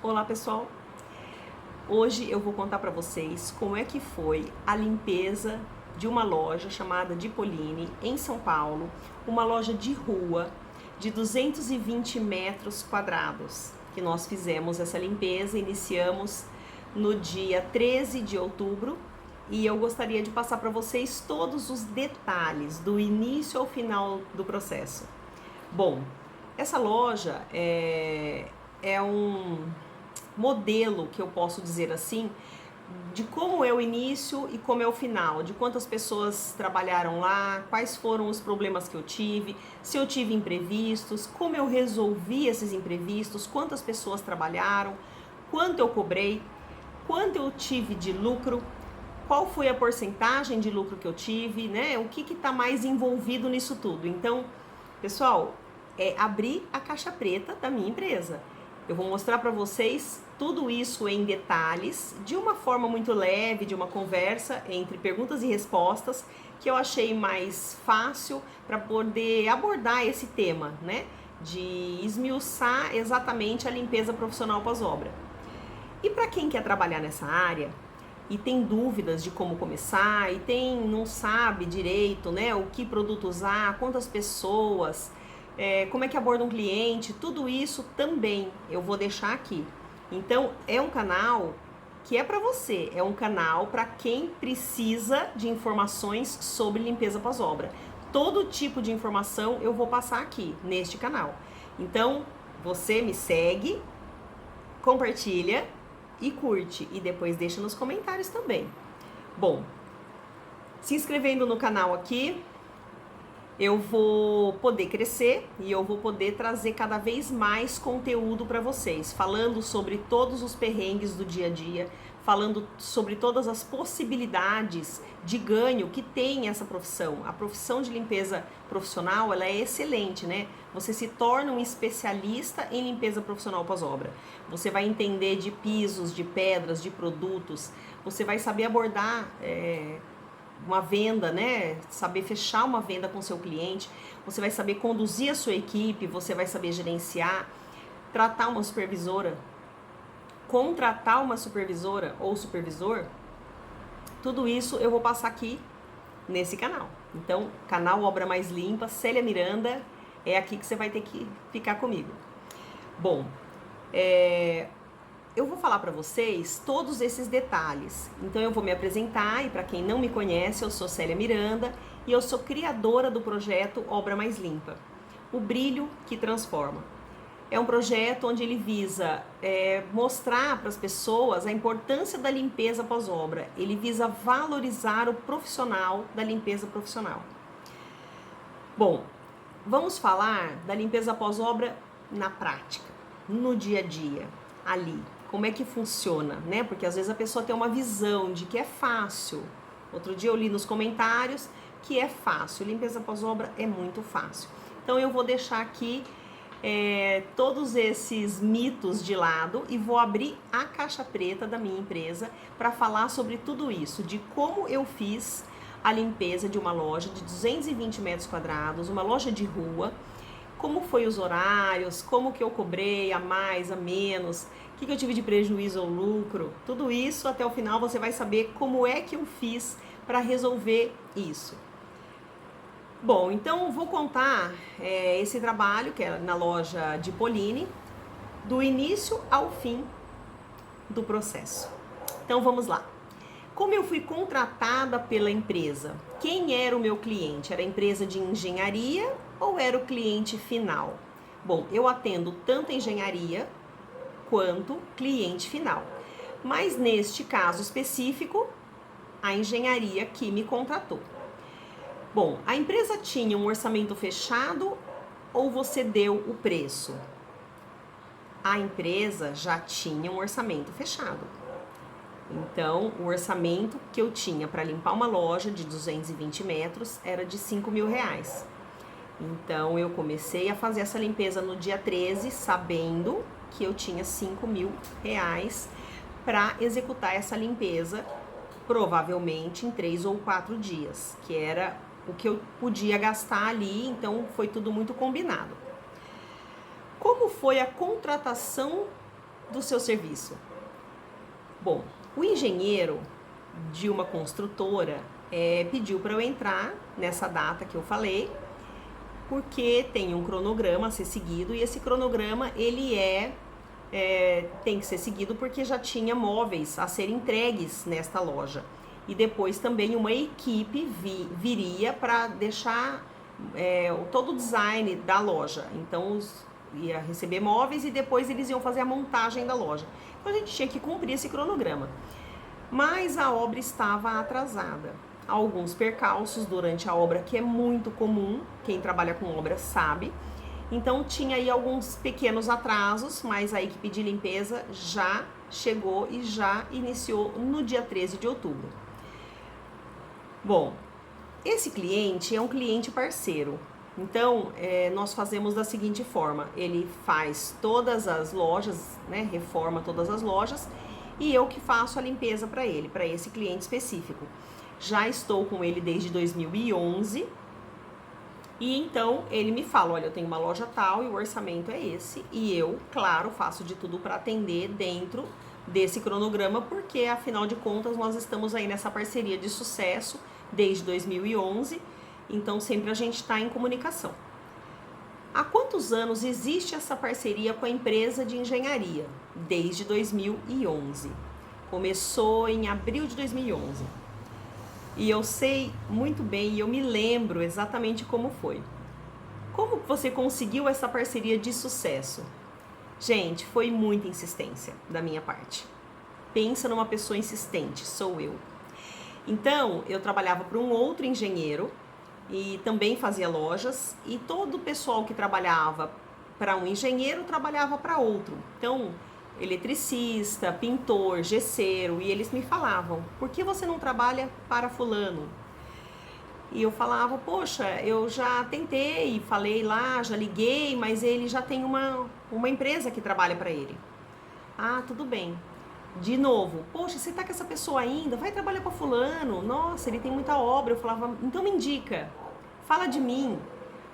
Olá pessoal, hoje eu vou contar para vocês como é que foi a limpeza de uma loja chamada Di Polini em São Paulo, uma loja de rua de 220 metros quadrados, que nós fizemos essa limpeza, iniciamos no dia 13 de outubro e eu gostaria de passar para vocês todos os detalhes do início ao final do processo. Bom, essa loja é um modelo, que eu posso dizer assim, de como é o início e como é o final, de quantas pessoas trabalharam lá, quais foram os problemas que eu tive, se eu tive imprevistos, como eu resolvi esses imprevistos, quantas pessoas trabalharam, quanto eu cobrei, quanto eu tive de lucro, qual foi a porcentagem de lucro que eu tive, né? O que está mais envolvido nisso tudo. Então, pessoal, é abrir a caixa preta da minha empresa. Eu vou mostrar para vocês tudo isso em detalhes, de uma forma muito leve, de uma conversa entre perguntas e respostas, que eu achei mais fácil para poder abordar esse tema, né? De esmiuçar exatamente a limpeza profissional pós-obra. E para quem quer trabalhar nessa área e tem dúvidas de como começar e não sabe direito, né, o que produto usar, quantas pessoas, como é que aborda um cliente, tudo isso também eu vou deixar aqui. Então é um canal que é para você, é um canal para quem precisa de informações sobre limpeza pós-obra. Todo tipo de informação eu vou passar aqui neste canal. Então você me segue, compartilha e curte, e depois deixa nos comentários também. Bom, se inscrevendo no canal aqui, eu vou poder crescer e eu vou poder trazer cada vez mais conteúdo para vocês, falando sobre todos os perrengues do dia a dia, falando sobre todas as possibilidades de ganho que tem essa profissão. A profissão de limpeza profissional, ela é excelente, né? Você se torna um especialista em limpeza profissional pós-obra. Você vai entender de pisos, de pedras, de produtos, você vai saber abordar uma venda, né? Saber fechar uma venda com seu cliente, você vai saber conduzir a sua equipe, você vai saber gerenciar, tratar uma supervisora, contratar uma supervisora ou supervisor. Tudo isso eu vou passar aqui nesse canal. Então, canal Obra Mais Limpa, Célia Miranda, é aqui que você vai ter que ficar comigo. Bom, eu vou falar para vocês todos esses detalhes. Então eu vou me apresentar e para quem não me conhece, eu sou Célia Miranda e eu sou criadora do projeto Obra Mais Limpa, o brilho que transforma. É um projeto onde ele visa mostrar para as pessoas a importância da limpeza pós-obra. Ele visa valorizar o profissional da limpeza profissional. Bom, vamos falar da limpeza pós-obra na prática, no dia a dia, ali. Como é que funciona, né? Porque às vezes a pessoa tem uma visão de que é fácil. Outro dia eu li nos comentários que é fácil. Limpeza pós-obra é muito fácil. Então eu vou deixar aqui todos esses mitos de lado e vou abrir a caixa preta da minha empresa para falar sobre tudo isso, de como eu fiz a limpeza de uma loja de 220 metros quadrados, uma loja de rua, como foi os horários, como que eu cobrei a mais, a menos, o que eu tive de prejuízo ou lucro, tudo isso até o final você vai saber como é que eu fiz para resolver isso. Bom, então vou contar esse trabalho que é na loja Di Polini, do início ao fim do processo. Então vamos lá. Como eu fui contratada pela empresa? Quem era o meu cliente? Era a empresa de engenharia ou era o cliente final? Bom, eu atendo tanto a engenharia quanto cliente final. Mas neste caso específico, a engenharia que me contratou. Bom, a empresa tinha um orçamento fechado ou você deu o preço? A empresa já tinha um orçamento fechado. Então, o orçamento que eu tinha para limpar uma loja de 220 metros era de R$5.000. Então, eu comecei a fazer essa limpeza no dia 13, sabendo que eu tinha R$5.000 para executar essa limpeza, provavelmente em 3 ou 4 dias, que era o que eu podia gastar ali, então foi tudo muito combinado. Como foi a contratação do seu serviço? Bom, o engenheiro de uma construtora pediu para eu entrar nessa data que eu falei, porque tem um cronograma a ser seguido e esse cronograma ele tem que ser seguido porque já tinha móveis a serem entregues nesta loja. E depois também uma equipe viria para deixar todo o design da loja. Então ia receber móveis e depois eles iam fazer a montagem da loja. Então a gente tinha que cumprir esse cronograma. Mas a obra estava atrasada. Alguns percalços durante a obra, que é muito comum, quem trabalha com obra sabe. Então tinha aí alguns pequenos atrasos, mas a equipe de limpeza já chegou e já iniciou no dia 13 de outubro. Bom, esse cliente é um cliente parceiro. Então, nós fazemos da seguinte forma, ele faz todas as lojas, né, reforma todas as lojas, e eu que faço a limpeza para ele, para esse cliente específico. Já estou com ele desde 2011, e então ele me fala, olha, eu tenho uma loja tal e o orçamento é esse, e eu, claro, faço de tudo para atender dentro desse cronograma, porque afinal de contas nós estamos aí nessa parceria de sucesso desde 2011, então sempre a gente está em comunicação. Há quantos anos existe essa parceria com a empresa de engenharia? Desde 2011. Começou em abril de 2011. E eu sei muito bem, e eu me lembro exatamente como foi. Como você conseguiu essa parceria de sucesso? Gente, foi muita insistência da minha parte. Pensa numa pessoa insistente, sou eu. Então, eu trabalhava para um outro engenheiro e também fazia lojas, e todo o pessoal que trabalhava para um engenheiro trabalhava para outro. Então, eletricista, pintor, gesseiro, e eles me falavam, por que você não trabalha para fulano? E eu falava, poxa, eu já tentei, falei lá, já liguei, mas ele já tem uma empresa que trabalha para ele. Ah, tudo bem. De novo, poxa, você tá com essa pessoa ainda? Vai trabalhar para fulano. Nossa, ele tem muita obra. Eu falava, então me indica, fala de mim.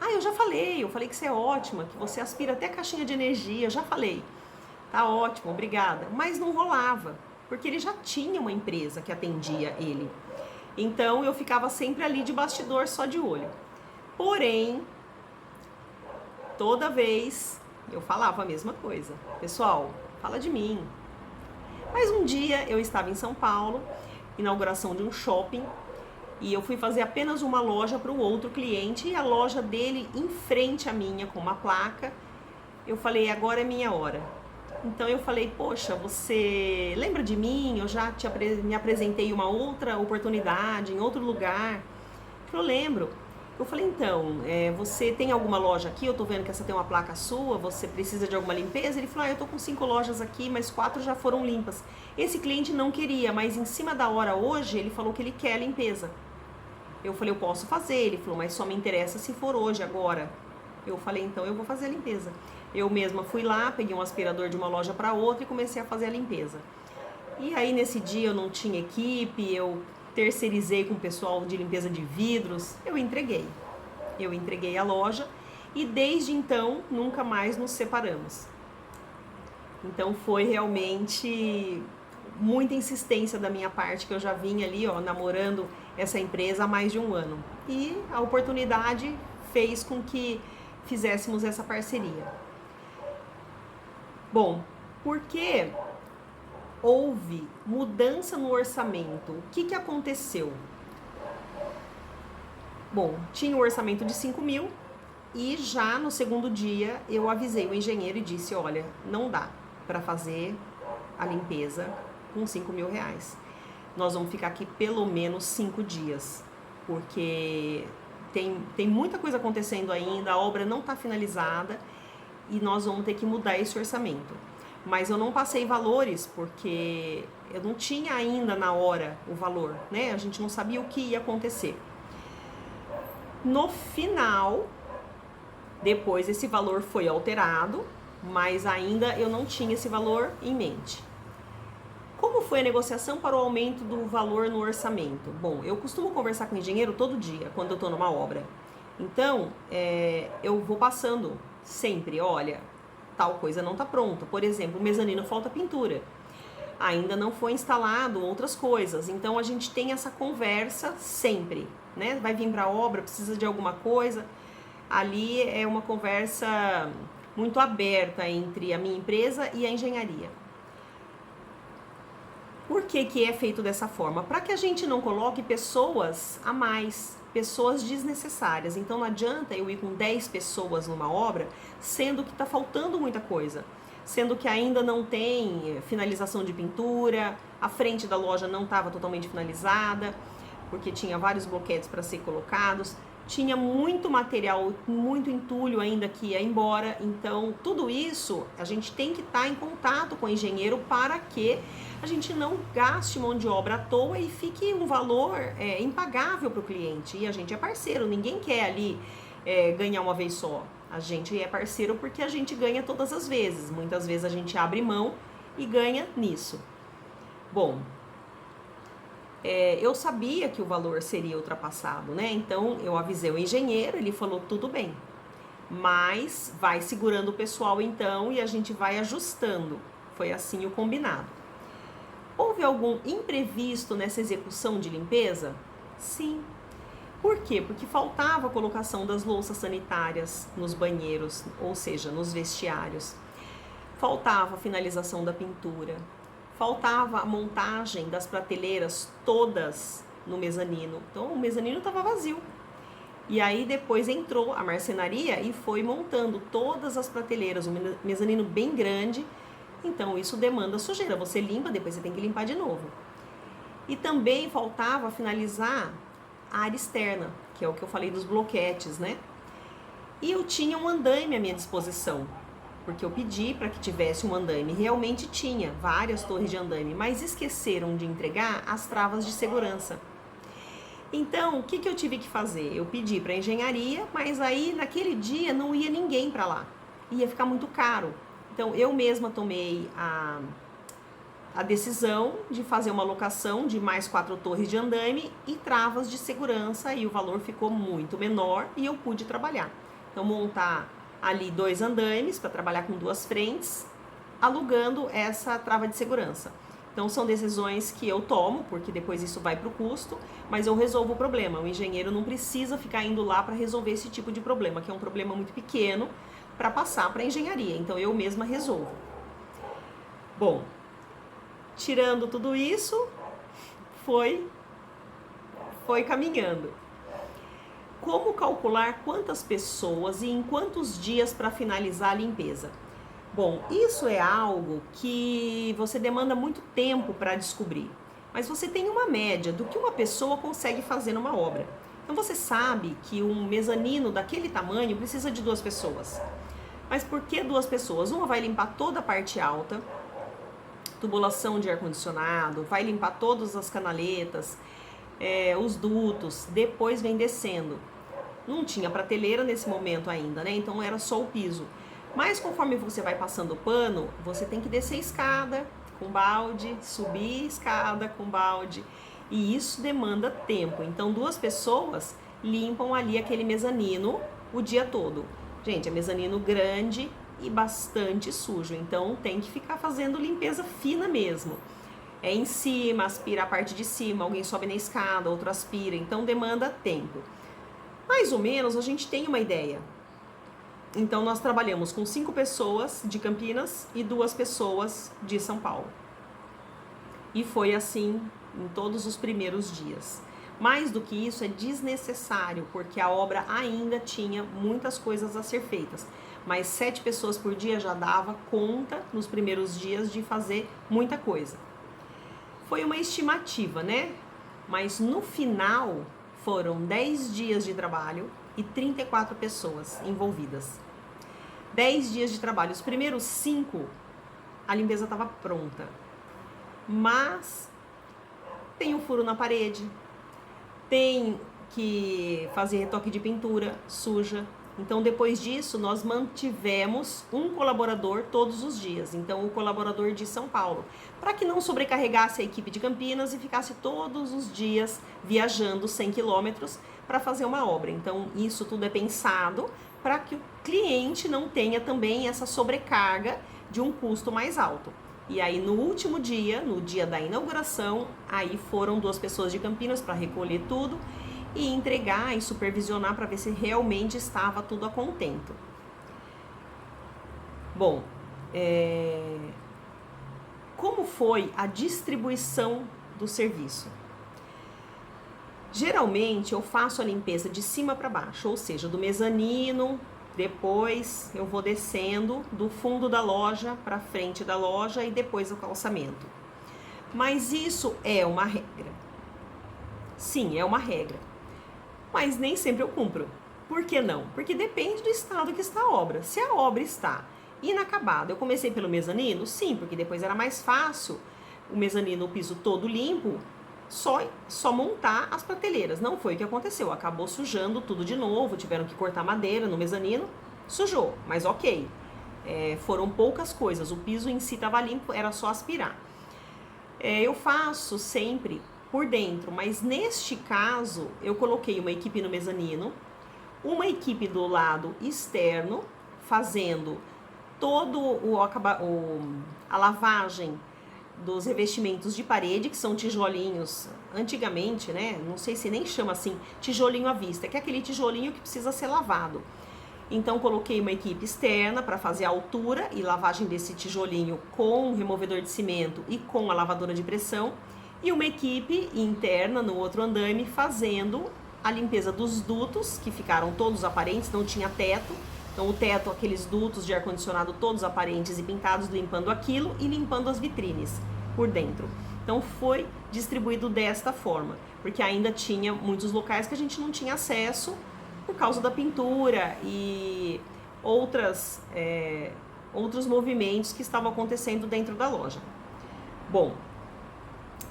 Ah, eu falei que você é ótima, que você aspira até caixinha de energia, eu já falei. Tá ótimo, obrigada. Mas não rolava, porque ele já tinha uma empresa que atendia ele. Então eu ficava sempre ali de bastidor, só de olho. Porém, toda vez eu falava a mesma coisa. Pessoal, fala de mim. Mas um dia eu estava em São Paulo, inauguração de um shopping, e eu fui fazer apenas uma loja para o outro cliente, e a loja dele em frente à minha, com uma placa. Eu falei, agora é minha hora. Então eu falei, poxa, você lembra de mim? Eu já me apresentei uma outra oportunidade em outro lugar. Eu lembro. Eu falei, então, você tem alguma loja aqui? Eu tô vendo que essa tem uma placa sua, você precisa de alguma limpeza? Ele falou, eu tô com 5 lojas aqui, mas 4 já foram limpas. Esse cliente não queria, mas em cima da hora hoje, ele falou que ele quer a limpeza. Eu falei, eu posso fazer. Ele falou, mas só me interessa se for hoje, agora. Eu falei, então eu vou fazer a limpeza. Eu mesma fui lá, peguei um aspirador de uma loja para outra e comecei a fazer a limpeza. E aí nesse dia eu não tinha equipe, eu terceirizei com o pessoal de limpeza de vidros, eu entreguei a loja e desde então nunca mais nos separamos. Então foi realmente muita insistência da minha parte, que eu já vinha ali namorando essa empresa há mais de um ano, e a oportunidade fez com que fizéssemos essa parceria. Bom, porque houve mudança no orçamento, o que aconteceu? Bom, tinha um orçamento de 5 mil e já no segundo dia eu avisei o engenheiro e disse, olha, não dá para fazer a limpeza com 5 mil reais. Nós vamos ficar aqui pelo menos 5 dias, porque tem muita coisa acontecendo ainda, a obra não está finalizada e nós vamos ter que mudar esse orçamento. Mas eu não passei valores, porque eu não tinha ainda na hora o valor, né? A gente não sabia o que ia acontecer. No final, depois esse valor foi alterado, mas ainda eu não tinha esse valor em mente. Como foi a negociação para o aumento do valor no orçamento? Bom, eu costumo conversar com o engenheiro todo dia, quando eu estou numa obra. Então, eu vou passando sempre, olha, tal coisa não está pronta. Por exemplo, o mezanino falta pintura. Ainda não foi instalado outras coisas. Então a gente tem essa conversa sempre, né? Vai vir para a obra, precisa de alguma coisa. Ali é uma conversa muito aberta entre a minha empresa e a engenharia. Por que que é feito dessa forma? Para que a gente não coloque pessoas a mais, pessoas desnecessárias. Então não adianta eu ir com 10 pessoas numa obra, sendo que está faltando muita coisa. Sendo que ainda não tem finalização de pintura, a frente da loja não estava totalmente finalizada, porque tinha vários bloquetes para ser colocados, tinha muito material, muito entulho ainda que ia embora. Então tudo isso a gente tem que estar em contato com o engenheiro para que a gente não gaste mão de obra à toa e fique um valor impagável para o cliente. E a gente é parceiro, ninguém quer ali ganhar uma vez só. A gente é parceiro porque a gente ganha todas as vezes. Muitas vezes a gente abre mão e ganha nisso. Bom, eu sabia que o valor seria ultrapassado, né? Então eu avisei o engenheiro, ele falou tudo bem. Mas vai segurando o pessoal então e a gente vai ajustando. Foi assim o combinado. Houve algum imprevisto nessa execução de limpeza? Sim. Por quê? Porque faltava a colocação das louças sanitárias nos banheiros, ou seja, nos vestiários. Faltava a finalização da pintura. Faltava a montagem das prateleiras todas no mezanino. Então o mezanino estava vazio. E aí depois entrou a marcenaria e foi montando todas as prateleiras, um mezanino bem grande. Então isso demanda sujeira. Você limpa, depois você tem que limpar de novo. E também faltava finalizar a área externa, que é o que eu falei dos bloquetes, né? E eu tinha um andaime à minha disposição, porque eu pedi para que tivesse um andaime. Realmente tinha várias torres de andaime, mas esqueceram de entregar as travas de segurança. Então, o que eu tive que fazer? Eu pedi para a engenharia, mas aí naquele dia não ia ninguém para lá. Ia ficar muito caro. Então, eu mesma tomei a decisão de fazer uma locação de mais 4 torres de andaime e travas de segurança, e o valor ficou muito menor e eu pude trabalhar. Então, montar ali 2 andaimes para trabalhar com 2 frentes, alugando essa trava de segurança. Então, são decisões que eu tomo, porque depois isso vai para o custo, mas eu resolvo o problema. O engenheiro não precisa ficar indo lá para resolver esse tipo de problema, que é um problema muito pequeno, para passar para a engenharia. Então, eu mesma resolvo. Bom, tirando tudo isso, foi caminhando. Como calcular quantas pessoas e em quantos dias para finalizar a limpeza? Bom, isso é algo que você demanda muito tempo para descobrir, mas você tem uma média do que uma pessoa consegue fazer numa obra. Então você sabe que um mezanino daquele tamanho precisa de 2 pessoas. Mas por que 2 pessoas? Uma vai limpar toda a parte alta, tubulação de ar-condicionado, vai limpar todas as canaletas, os dutos, depois vem descendo. Não tinha prateleira nesse momento ainda, né? Então era só o piso. Mas conforme você vai passando o pano, você tem que descer escada com balde, subir escada com balde. E isso demanda tempo. Então 2 pessoas limpam ali aquele mezanino o dia todo. Gente, é mezanino grande e bastante sujo. Então tem que ficar fazendo limpeza fina mesmo. É em cima, aspira a parte de cima, alguém sobe na escada, outro aspira. Então demanda tempo. Mais ou menos a gente tem uma ideia. Então, nós trabalhamos com 5 pessoas de Campinas e 2 pessoas de São Paulo. E foi assim em todos os primeiros dias. Mais do que isso, é desnecessário, porque a obra ainda tinha muitas coisas a ser feitas. Mas 7 pessoas por dia já dava conta, nos primeiros dias, de fazer muita coisa. Foi uma estimativa, né? Mas no final, foram 10 dias de trabalho e 34 pessoas envolvidas. 10 dias de trabalho. Os primeiros 5, a limpeza estava pronta. Mas tem um furo na parede, tem que fazer retoque de pintura suja. Então, depois disso, nós mantivemos um colaborador todos os dias. Então, o colaborador de São Paulo, para que não sobrecarregasse a equipe de Campinas e ficasse todos os dias viajando 100 quilômetros para fazer uma obra. Então, isso tudo é pensado para que o cliente não tenha também essa sobrecarga de um custo mais alto. E aí no último dia, no dia da inauguração, aí foram 2 pessoas de Campinas para recolher tudo e entregar e supervisionar para ver se realmente estava tudo a contento. Bom, como foi a distribuição do serviço? Geralmente eu faço a limpeza de cima para baixo, ou seja, do mezanino, depois eu vou descendo do fundo da loja para frente da loja e depois o calçamento. Mas isso é uma regra. Sim, é uma regra. Mas nem sempre eu cumpro. Por que não? Porque depende do estado que está a obra. Se a obra está inacabada, eu comecei pelo mezanino? Sim, porque depois era mais fácil o mezanino, o piso todo limpo, só montar as prateleiras. Não foi o que aconteceu, acabou sujando tudo de novo, tiveram que cortar madeira no mezanino, sujou, mas ok. Foram poucas coisas, o piso em si estava limpo, era só aspirar. Eu faço sempre por dentro, mas neste caso eu coloquei uma equipe no mezanino, uma equipe do lado externo, fazendo todo a lavagem dos revestimentos de parede, que são tijolinhos, antigamente, né, não sei se nem chama assim, tijolinho à vista, que é aquele tijolinho que precisa ser lavado. Então coloquei uma equipe externa para fazer a altura e lavagem desse tijolinho com o removedor de cimento e com a lavadora de pressão, e uma equipe interna no outro andaime fazendo a limpeza dos dutos, que ficaram todos aparentes, não tinha teto. Então o teto, aqueles dutos de ar-condicionado todos aparentes e pintados, limpando aquilo e limpando as vitrines por dentro. Então foi distribuído desta forma, porque ainda tinha muitos locais que a gente não tinha acesso por causa da pintura e outros movimentos que estavam acontecendo dentro da loja. Bom,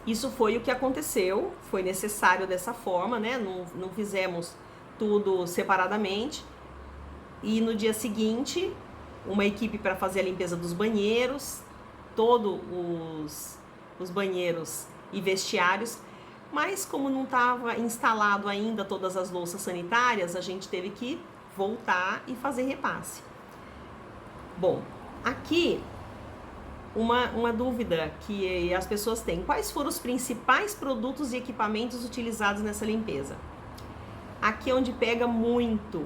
isso foi o que aconteceu, foi necessário dessa forma, né? Não fizemos tudo separadamente. E no dia seguinte, uma equipe para fazer a limpeza dos banheiros, todos os banheiros e vestiários, mas como não estava instalado ainda todas as louças sanitárias, a gente teve que voltar e fazer repasse. Bom, aqui uma dúvida que as pessoas têm: quais foram os principais produtos e equipamentos utilizados nessa limpeza? Aqui é onde pega muito.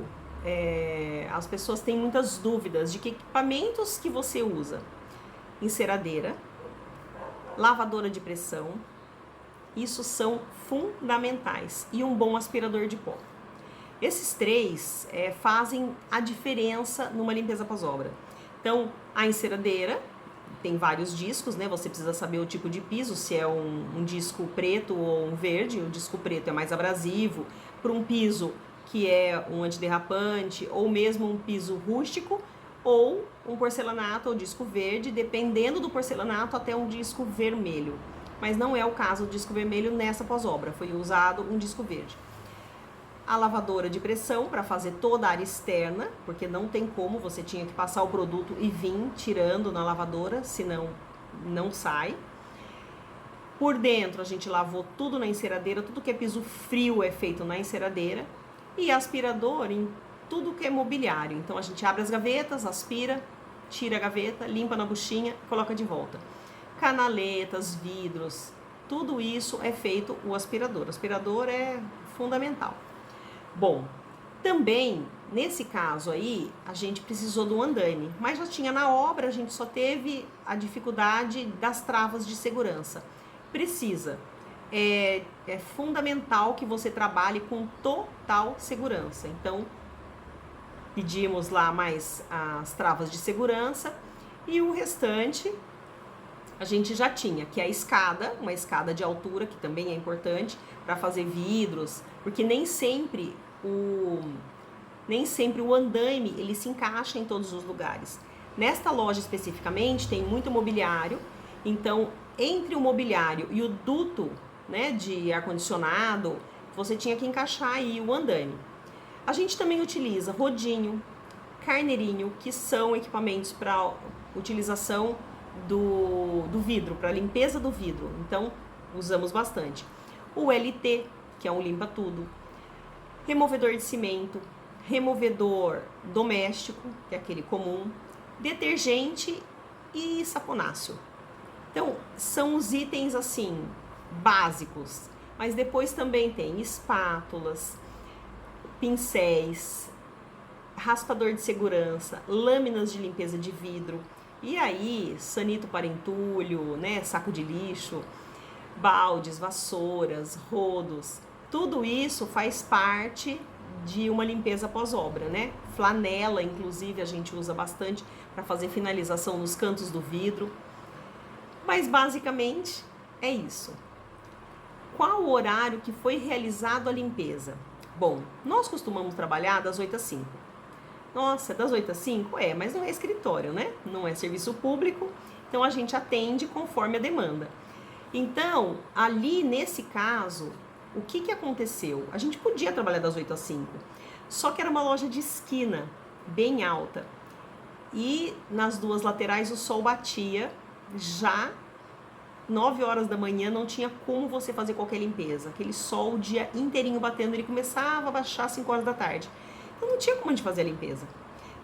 As pessoas têm muitas dúvidas de que equipamentos que você usa: enceradeira, lavadora de pressão, isso são fundamentais, e um bom aspirador de pó. Esses 3 fazem a diferença numa limpeza pós-obra. Então, a enceradeira tem vários discos, né? Você precisa saber o tipo de piso, se é um disco preto ou um verde. O disco preto é mais abrasivo. Para um piso que é um antiderrapante, ou mesmo um piso rústico, ou um porcelanato ou disco verde, dependendo do porcelanato, até um disco vermelho. Mas não é o caso do disco vermelho nessa pós-obra, foi usado um disco verde. A lavadora de pressão para fazer toda a área externa, porque não tem como, você tinha que passar o produto e vir tirando na lavadora, senão não sai. Por dentro a gente lavou tudo na enceradeira, tudo que é piso frio é feito na enceradeira. E aspirador em tudo que é mobiliário. Então a gente abre as gavetas, aspira, tira a gaveta, limpa na buchinha, coloca de volta. Canaletas, vidros, tudo isso é feito o aspirador. O aspirador é fundamental. Bom, também nesse caso aí a gente precisou do andaime, mas já tinha na obra, a gente só teve a dificuldade das travas de segurança. Precisa. É fundamental que você trabalhe com total segurança. Então, pedimos lá mais as travas de segurança e o restante a gente já tinha, que é a escada, uma escada de altura, que também é importante para fazer vidros, porque nem sempre o andaime ele se encaixa em todos os lugares. Nesta loja especificamente tem muito mobiliário, então entre o mobiliário e o duto, né, de ar-condicionado, você tinha que encaixar aí o andaime. A gente também utiliza rodinho, carneirinho, que são equipamentos para utilização do vidro, para limpeza do vidro. Então, usamos bastante. O LT, que é um limpa-tudo. Removedor de cimento. removedor doméstico, que é aquele comum, detergente e saponáceo. Então, são os itens assim básicos, mas depois também tem espátulas, pincéis, raspador de segurança, lâminas de limpeza de vidro, e aí sanito para entulho, né, saco de lixo, baldes, vassouras, rodos, tudo isso faz parte de uma limpeza pós-obra, né? Flanela, inclusive, a gente usa bastante para fazer finalização nos cantos do vidro. Mas basicamente é isso. Qual o horário que foi realizado a limpeza? Bom, nós costumamos trabalhar das 8 às 5. Nossa, das 8 às 5? Mas não é escritório, né? Não é serviço público, então a gente atende conforme a demanda. Então, ali nesse caso, o que aconteceu? A gente podia trabalhar das 8 às 5, só que era uma loja de esquina, bem alta. E nas duas laterais o sol batia, já 9 horas da manhã não tinha como você fazer qualquer limpeza. Aquele sol o dia inteirinho batendo, ele começava a baixar às 5 horas da tarde. Então não tinha como a gente fazer a limpeza.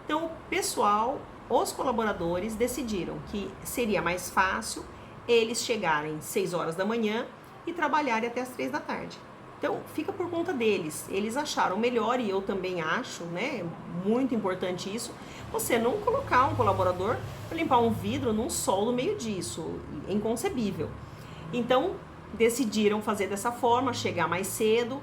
Então o pessoal, os colaboradores decidiram que seria mais fácil eles chegarem 6 horas da manhã e trabalharem até as 3 da tarde. Então, fica por conta deles. Eles acharam melhor, e eu também acho, né? Muito importante isso, você não colocar um colaborador para limpar um vidro num sol no meio disso. É inconcebível. Então, decidiram fazer dessa forma, chegar mais cedo,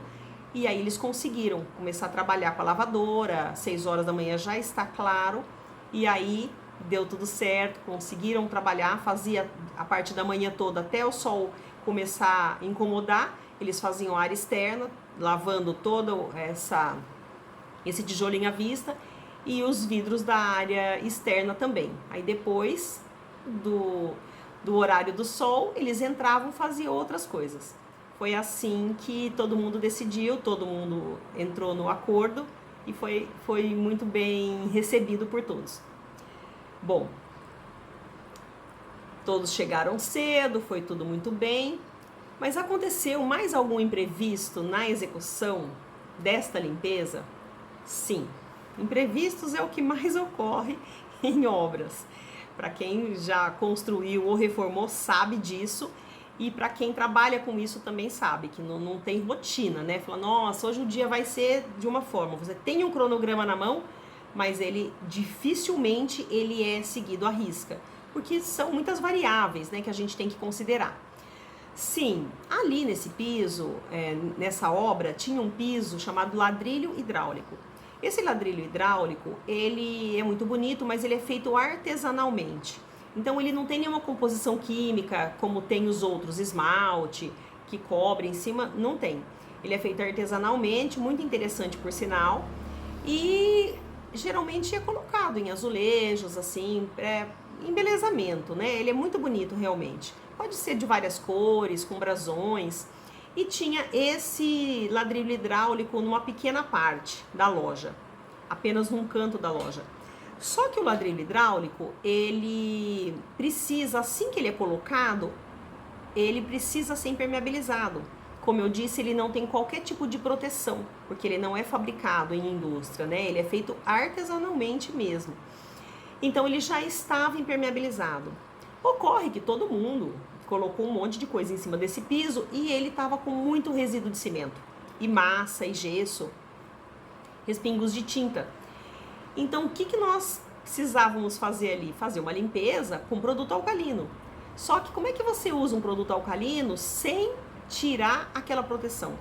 e aí eles conseguiram começar a trabalhar com a lavadora, 6 horas da manhã já está claro, e aí deu tudo certo, conseguiram trabalhar, fazia a parte da manhã toda até o sol começar a incomodar. Eles faziam área externa, lavando todo esse tijolinho à vista, e os vidros da área externa também. Aí depois do horário do sol, eles entravam e faziam outras coisas. Foi assim que todo mundo decidiu, todo mundo entrou no acordo e foi muito bem recebido por todos. Bom, todos chegaram cedo, foi tudo muito bem. Mas aconteceu mais algum imprevisto na execução desta limpeza? Sim, imprevistos é o que mais ocorre em obras. Para quem já construiu ou reformou sabe disso, e para quem trabalha com isso também sabe que não tem rotina, né? Fala, nossa, hoje o dia vai ser de uma forma. Você tem um cronograma na mão, mas ele dificilmente ele é seguido à risca, porque são muitas variáveis, né, que a gente tem que considerar. Sim, ali nesse piso, nessa obra, tinha um piso chamado ladrilho hidráulico. Esse ladrilho hidráulico, ele é muito bonito, mas ele é feito artesanalmente. Então ele não tem nenhuma composição química, como tem os outros, esmalte, que cobre em cima, não tem. Ele é feito artesanalmente, muito interessante por sinal, e geralmente é colocado em azulejos, assim, embelezamento, né? Ele é muito bonito realmente. Pode ser de várias cores, com brasões. E tinha esse ladrilho hidráulico numa pequena parte da loja, apenas num canto da loja. Só que o ladrilho hidráulico, ele precisa, assim que ele é colocado, ele precisa ser impermeabilizado. Como eu disse, ele não tem qualquer tipo de proteção, porque ele não é fabricado em indústria, né? Ele é feito artesanalmente mesmo. Então ele já estava impermeabilizado. Ocorre que todo mundo colocou um monte de coisa em cima desse piso e ele estava com muito resíduo de cimento, e massa, e gesso, respingos de tinta. Então o que nós precisávamos fazer ali? Fazer uma limpeza com produto alcalino. Só que como é que você usa um produto alcalino sem tirar aquela proteção?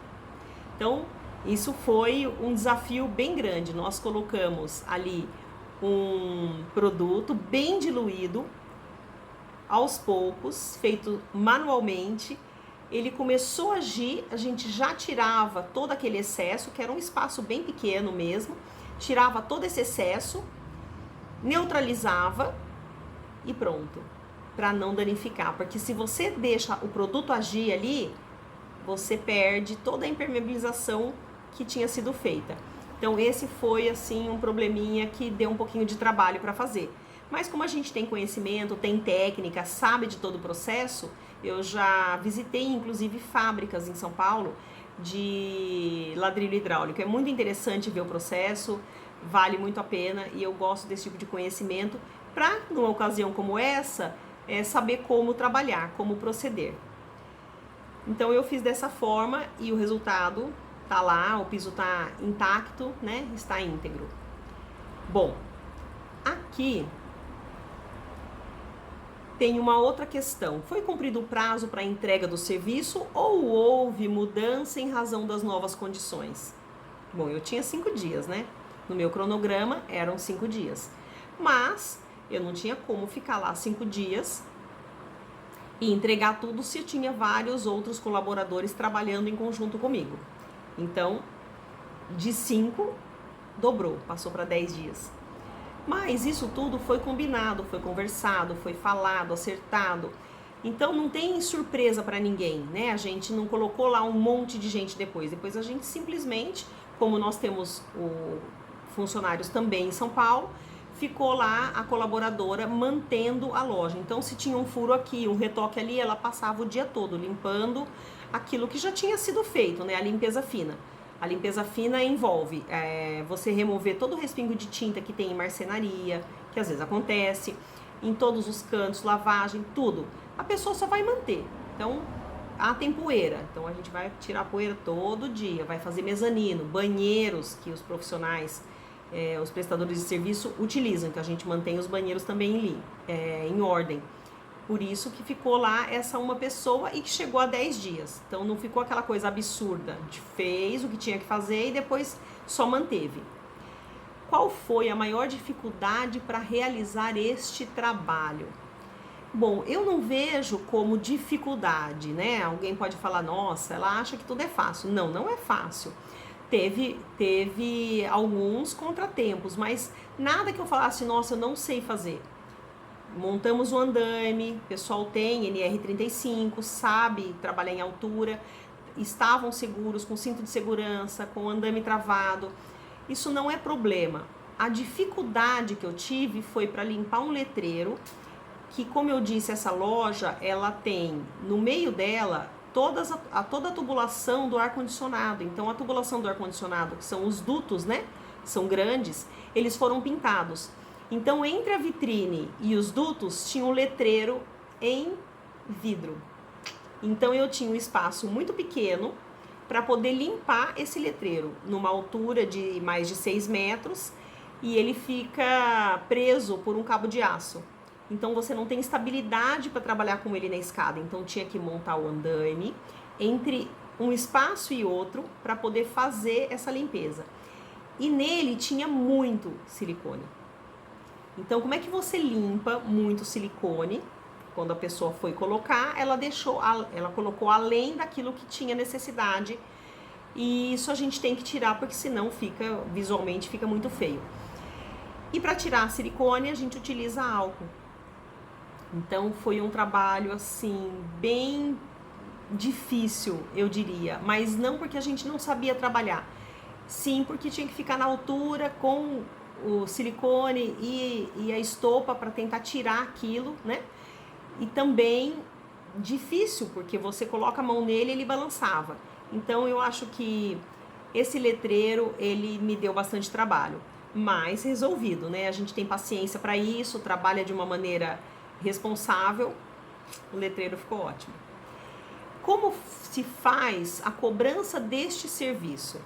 Então isso foi um desafio bem grande. Nós colocamos ali um produto bem diluído, aos poucos, feito manualmente. Ele começou a agir, a gente já tirava todo aquele excesso, que era um espaço bem pequeno mesmo, tirava todo esse excesso, neutralizava e pronto, para não danificar, porque se você deixa o produto agir ali, você perde toda a impermeabilização que tinha sido feita. Então esse foi assim um probleminha que deu um pouquinho de trabalho para fazer. Mas como a gente tem conhecimento, tem técnica, sabe de todo o processo, eu já visitei inclusive fábricas em São Paulo de ladrilho hidráulico. É muito interessante ver o processo, vale muito a pena e eu gosto desse tipo de conhecimento para, numa ocasião como essa, saber como trabalhar, como proceder. Então eu fiz dessa forma e o resultado tá lá, o piso tá intacto, né? Está íntegro. Bom, aqui tem uma outra questão. Foi cumprido o prazo para a entrega do serviço ou houve mudança em razão das novas condições? Bom, eu tinha 5 dias, né? No meu cronograma eram 5 dias. Mas eu não tinha como ficar lá 5 dias e entregar tudo se tinha vários outros colaboradores trabalhando em conjunto comigo. Então, de 5, dobrou, passou para 10 dias. Mas isso tudo foi combinado, foi conversado, foi falado, acertado. Então não tem surpresa para ninguém, né? A gente não colocou lá um monte de gente depois. Depois a gente simplesmente, como nós temos funcionários também em São Paulo, ficou lá a colaboradora mantendo a loja. Então se tinha um furo aqui, um retoque ali, ela passava o dia todo limpando aquilo que já tinha sido feito, né? A limpeza fina. A limpeza fina envolve você remover todo o respingo de tinta que tem em marcenaria, que às vezes acontece, em todos os cantos, lavagem, tudo. A pessoa só vai manter. Então, tem poeira. Então, a gente vai tirar a poeira todo dia, vai fazer mezanino, banheiros que os profissionais, os prestadores de serviço utilizam. Então, a gente mantém os banheiros também em ordem. Por isso que ficou lá essa uma pessoa e que chegou a 10 dias. Então não ficou aquela coisa absurda. A gente fez o que tinha que fazer e depois só manteve. Qual foi a maior dificuldade para realizar este trabalho? Bom, eu não vejo como dificuldade, né? Alguém pode falar, nossa, ela acha que tudo é fácil. Não, não é fácil. Teve alguns contratempos, mas nada que eu falasse, nossa, eu não sei fazer. Montamos o andame, o pessoal tem NR35, sabe trabalhar em altura, estavam seguros, com cinto de segurança, com o andame travado. Isso não é problema. A dificuldade que eu tive foi para limpar um letreiro, que, como eu disse, essa loja, ela tem no meio dela toda a tubulação do ar-condicionado. Então, a tubulação do ar-condicionado, que são os dutos, né? São grandes, eles foram pintados. Então, entre a vitrine e os dutos, tinha um letreiro em vidro. Então, eu tinha um espaço muito pequeno para poder limpar esse letreiro, numa altura de mais de 6 metros, e ele fica preso por um cabo de aço. Então, você não tem estabilidade para trabalhar com ele na escada. Então, tinha que montar o andaime entre um espaço e outro para poder fazer essa limpeza. E nele tinha muito silicone. Então, como é que você limpa muito silicone? Quando a pessoa foi colocar, ela colocou além daquilo que tinha necessidade. E isso a gente tem que tirar, porque senão visualmente fica muito feio. E para tirar a silicone, a gente utiliza álcool. Então, foi um trabalho, assim, bem difícil, eu diria. Mas não porque a gente não sabia trabalhar. Sim, porque tinha que ficar na altura com o silicone e a estopa para tentar tirar aquilo, né? E também difícil, porque você coloca a mão nele e ele balançava. Então eu acho que esse letreiro, ele me deu bastante trabalho, mas resolvido, né? A gente tem paciência para isso, trabalha de uma maneira responsável, o letreiro ficou ótimo. Como se faz a cobrança deste serviço?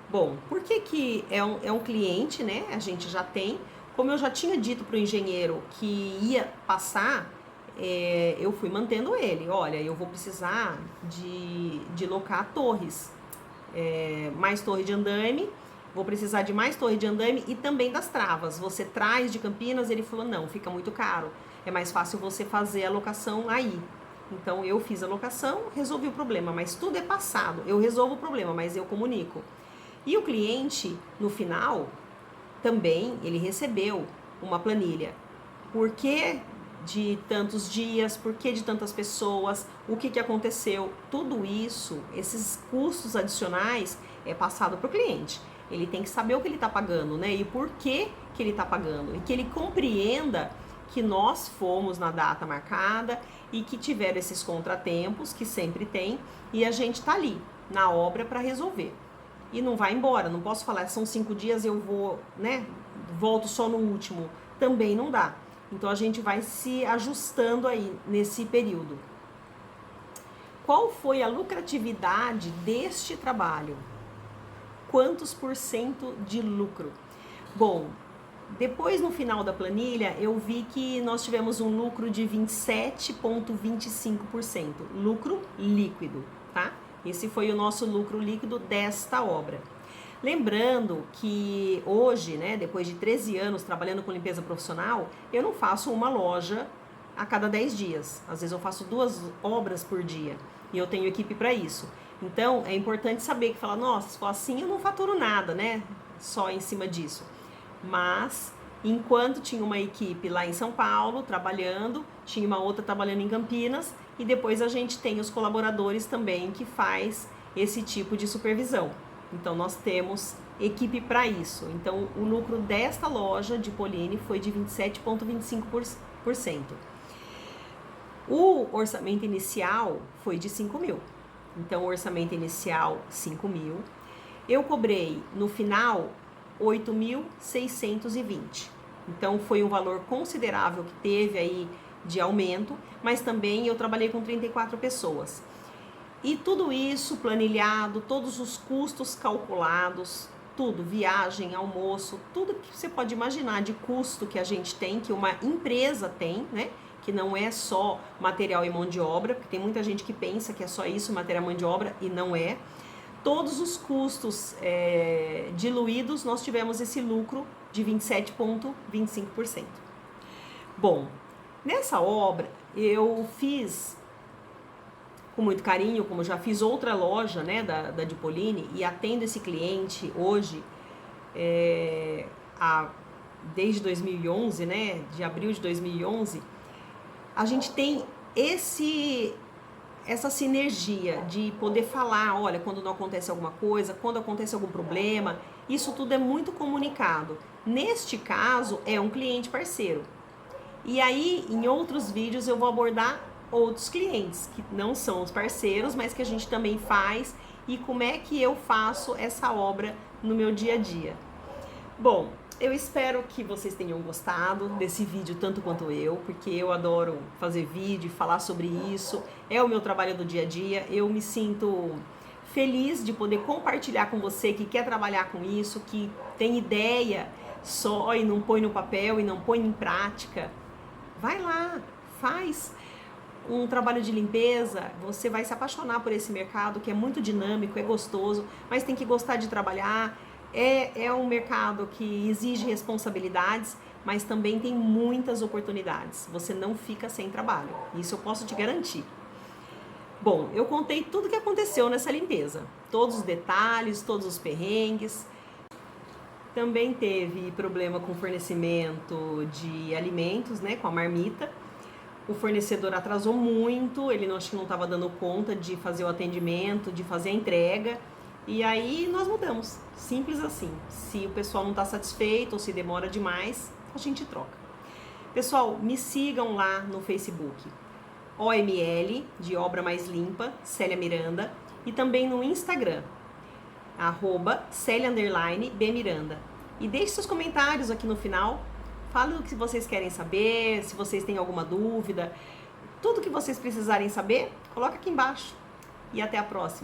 Bom, por que é um cliente, né? A gente já tem. Como eu já tinha dito para o engenheiro que ia passar, eu fui mantendo ele. Olha, eu vou precisar de locar torres, mais torre de andaime, vou precisar de mais torre de andaime e também das travas. Você traz de Campinas? Ele falou, não, fica muito caro. É mais fácil você fazer a locação aí. Então, eu fiz a locação, resolvi o problema, mas tudo é passado. Eu resolvo o problema, mas eu comunico. E o cliente, no final, também, ele recebeu uma planilha. Por que de tantos dias, por que de tantas pessoas, o que aconteceu? Tudo isso, esses custos adicionais, é passado para o cliente. Ele tem que saber o que ele está pagando, né? E por que ele está pagando. E que ele compreenda que nós fomos na data marcada e que tiveram esses contratempos, que sempre tem, e a gente está ali. na obra para resolver. E não vai embora, não posso falar, são 5 dias, eu vou, né, volto só no último. Também não dá. Então a gente vai se ajustando aí nesse período. Qual foi a lucratividade deste trabalho? Quantos por cento de lucro? Bom, depois no final da planilha eu vi que nós tivemos um lucro de 27,25%, lucro líquido, tá? Esse foi o nosso lucro líquido desta obra. Lembrando que hoje, né, depois de 13 anos trabalhando com limpeza profissional, eu não faço uma loja a cada 10 dias. Às vezes eu faço 2 obras por dia e eu tenho equipe para isso. Então é importante saber que fala, nossa, se for assim eu não faturo nada, né? Só em cima disso. Mas enquanto tinha uma equipe lá em São Paulo trabalhando, tinha uma outra trabalhando em Campinas e depois a gente tem os colaboradores também que faz esse tipo de supervisão. Então nós temos equipe para isso. Então o lucro desta loja de Polini foi de 27,25%. O orçamento inicial foi de 5 mil. Então o orçamento inicial 5 mil. Eu cobrei no final 8.620. Então foi um valor considerável que teve aí de aumento, mas também eu trabalhei com 34 pessoas. E tudo isso planilhado, todos os custos calculados, tudo, viagem, almoço, tudo que você pode imaginar de custo que a gente tem, que uma empresa tem, né? Que não é só material e mão de obra, porque tem muita gente que pensa que é só isso, material e mão de obra, e não é. Todos os custos diluídos, nós tivemos esse lucro de 27,25%. Bom, nessa obra eu fiz com muito carinho, como já fiz outra loja, né, da Di Polini, e atendo esse cliente hoje, desde 2011, né, de abril de 2011, a gente tem essa sinergia de poder falar, olha, quando não acontece alguma coisa, quando acontece algum problema, isso tudo é muito comunicado. Neste caso, é um cliente parceiro. E aí, em outros vídeos, eu vou abordar outros clientes, que não são os parceiros, mas que a gente também faz, e como é que eu faço essa obra no meu dia a dia. Bom, eu espero que vocês tenham gostado desse vídeo tanto quanto eu, porque eu adoro fazer vídeo, falar sobre isso, é o meu trabalho do dia a dia, eu me sinto feliz de poder compartilhar com você que quer trabalhar com isso, que tem ideia só e não põe no papel e não põe em prática. Vai lá, faz um trabalho de limpeza, você vai se apaixonar por esse mercado que é muito dinâmico, é gostoso, mas tem que gostar de trabalhar. É um mercado que exige responsabilidades, mas também tem muitas oportunidades. Você não fica sem trabalho, isso eu posso te garantir. Bom, eu contei tudo o que aconteceu nessa limpeza, todos os detalhes, todos os perrengues. Também teve problema com fornecimento de alimentos, né, com a marmita. O fornecedor atrasou muito, ele acho que não estava dando conta de fazer o atendimento, de fazer a entrega. E aí nós mudamos, simples assim. Se o pessoal não está satisfeito ou se demora demais, a gente troca. Pessoal, me sigam lá no Facebook, OML, de Obra Mais Limpa, Célia Miranda, e também no Instagram, @Celia_B Miranda. E deixe seus comentários aqui no final, fale o que vocês querem saber, se vocês têm alguma dúvida, tudo que vocês precisarem saber, coloca aqui embaixo. E até a próxima.